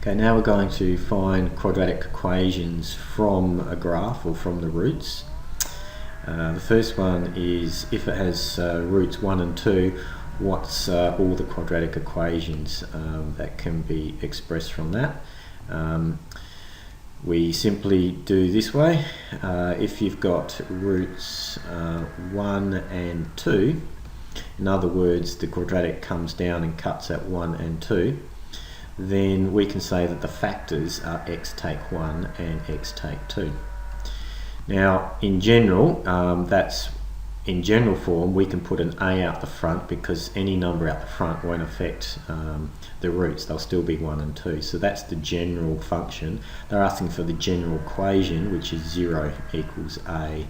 Okay, now we're going to find quadratic equations from a graph or from the roots. The first one is if it has roots 1 and 2, what's all the quadratic equations that can be expressed from that. We simply do this way. If you've got roots 1 and 2, in other words the quadratic comes down and cuts at 1 and 2, then we can say that the factors are x take 1 and x take 2. Now in general, in general form we can put an a out the front because any number out the front won't affect the roots, they'll still be 1 and 2. So that's the general function. They're asking for the general equation, which is 0 equals a,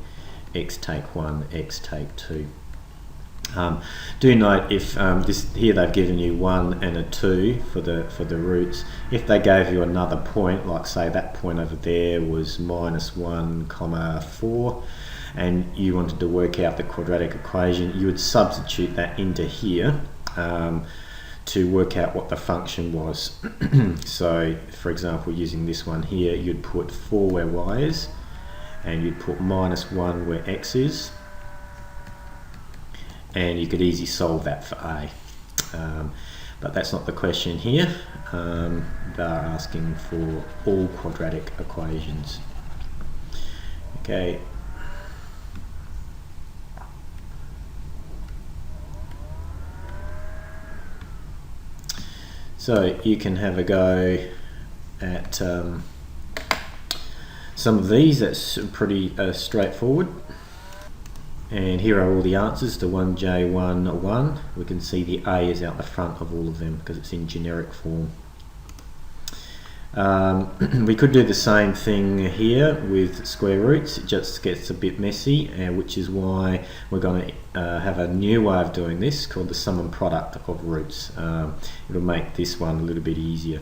x take 1, x take 2. Do note if here they've given you 1 and a 2 for the roots. If they gave you another point, like say that point over there was -1, 4, and you wanted to work out the quadratic equation, you would substitute that into here to work out what the function was. So for example, using this one here, you'd put 4 where y is, and you'd put -1 where x is, and you could easily solve that for a. But that's not the question here. They're asking for all quadratic equations. Okay. So you can have a go at some of these. That's pretty straightforward. And here are all the answers to 1J1, 1. We can see the A is out the front of all of them because it's in generic form. We could do the same thing here with square roots. It just gets a bit messy, which is why we're going to have a new way of doing this called the sum and product of roots. It'll make this one a little bit easier.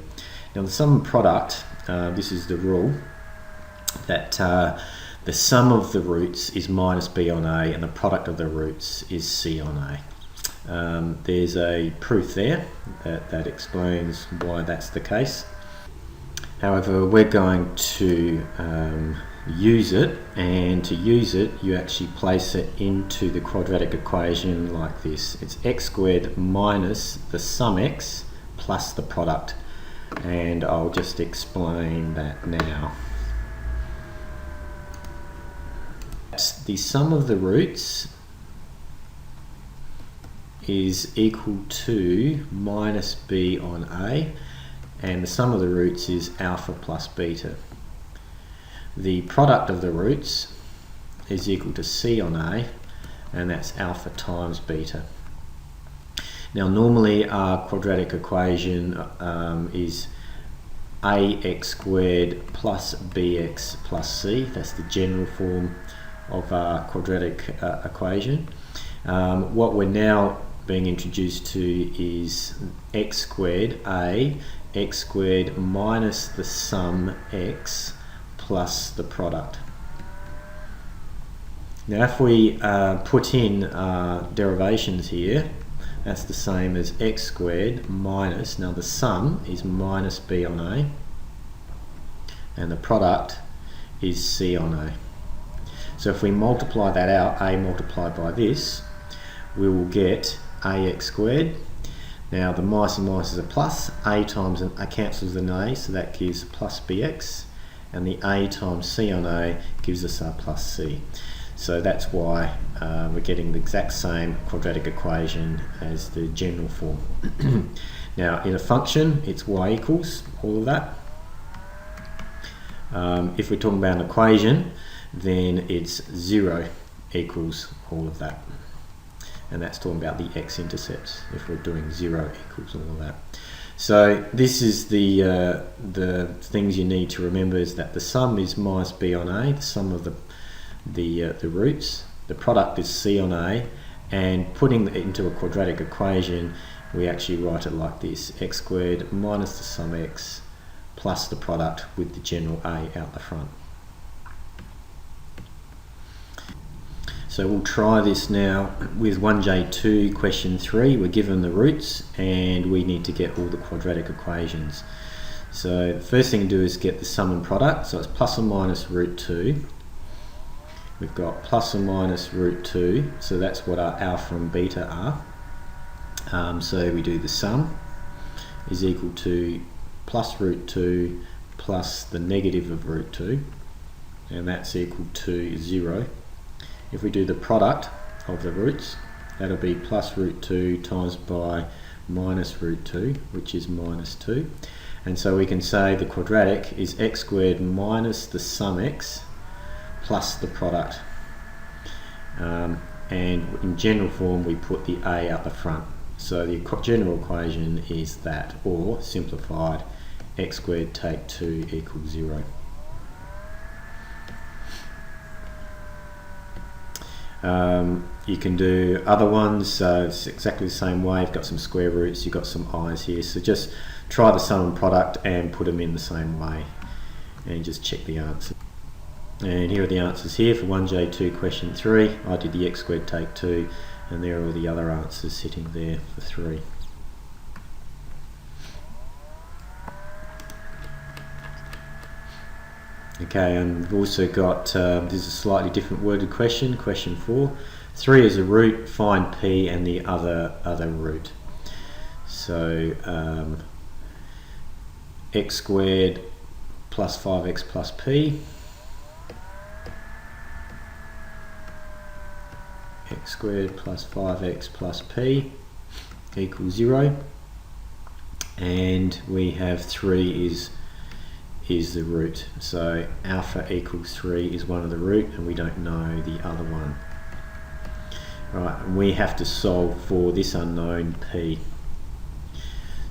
Now the sum and product, this is the rule that the sum of the roots is minus b on a, and the product of the roots is c on a. There's a proof there that explains why that's the case. However, we're going to use it, and to use it you actually place it into the quadratic equation like this. It's x squared minus the sum x plus the product, and I'll just explain that now. The sum of the roots is equal to minus b on a, and the sum of the roots is alpha plus beta. The product of the roots is equal to c on a, and that's alpha times beta. Now normally our quadratic equation is ax squared plus bx plus c. That's the general form of our quadratic equation. What we're now being introduced to is x squared, x squared minus the sum x plus the product. Now if we put in derivations here, that's the same as x squared minus, now the sum is minus b on a, and the product is c on a. So if we multiply that out, a multiplied by this, we will get ax squared. Now the minus and minus is a plus, a times a cancels an a, so that gives plus bx, and the a times c on a gives us our plus c. So that's why we're getting the exact same quadratic equation as the general form. Now in a function, it's y equals all of that. If we're talking about an equation, then it's 0 equals all of that, and that's talking about the x-intercepts. If we're doing 0 equals all of that, so this is the things you need to remember, is that the sum is minus b on a, the sum of the roots, the product is c on a, and putting it into a quadratic equation, we actually write it like this: x squared minus the sum x plus the product with the general a out the front. So we'll try this now with 1J2 question 3. We're given the roots and we need to get all the quadratic equations. So the first thing to do is get the sum and product, so it's plus or minus root 2. We've got plus or minus root 2, so that's what our alpha and beta are. So we do the sum is equal to plus root 2 plus the negative of root 2, and that's equal to 0. If we do the product of the roots, that'll be plus root 2 times by minus root 2, which is minus 2. And so we can say the quadratic is x squared minus the sum x plus the product. And in general form we put the a up the front. So the general equation is that, or simplified, x squared take 2 equals 0. You can do other ones, so it's exactly the same way. You've got some square roots, you've got some i's here, so just try the sum and product and put them in the same way and just check the answer. And here are the answers here for 1J2 question 3. I did the x squared take 2, and there are all the other answers sitting there for 3. Okay, and we've also got, this is a slightly different worded question, question 4. 3 is a root, find p and the other root. So x squared plus 5x plus p, x squared plus 5x plus p equals 0, and we have 3 is the root. So alpha equals 3 is one of the root, and we don't know the other one. Right, and we have to solve for this unknown p.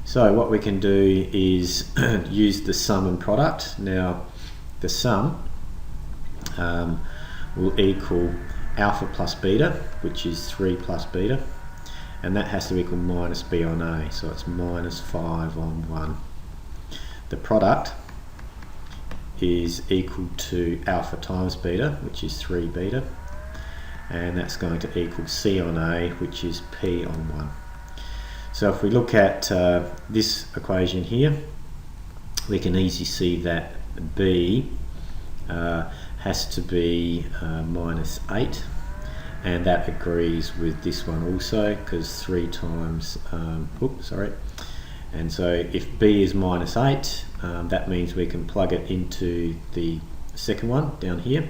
So what we can do is use the sum and product. Now the sum will equal alpha plus beta, which is 3 plus beta, and that has to equal minus b on a, so it's minus 5 on 1. The product is equal to alpha times beta, which is 3 beta, and that's going to equal c on a, which is p on 1. So if we look at this equation here, we can easily see that b has to be minus 8, and that agrees with this one also, because 3 times, and so if b is minus 8, that means we can plug it into the second one down here.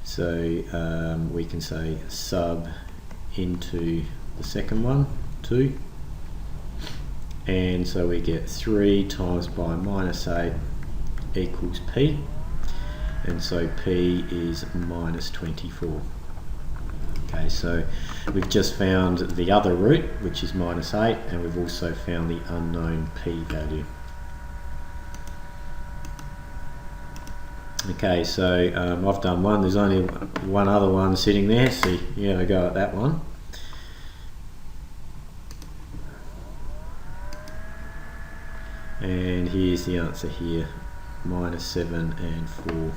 So we can say sub into the second one, 2, and so we get 3 times by minus 8 equals p, and so p is minus 24. Okay, so we've just found the other root, which is minus 8, and we've also found the unknown p value. Okay, so I've done one. There's only one other one sitting there, so you have a go at that one. And here's the answer here, minus 7 and 4.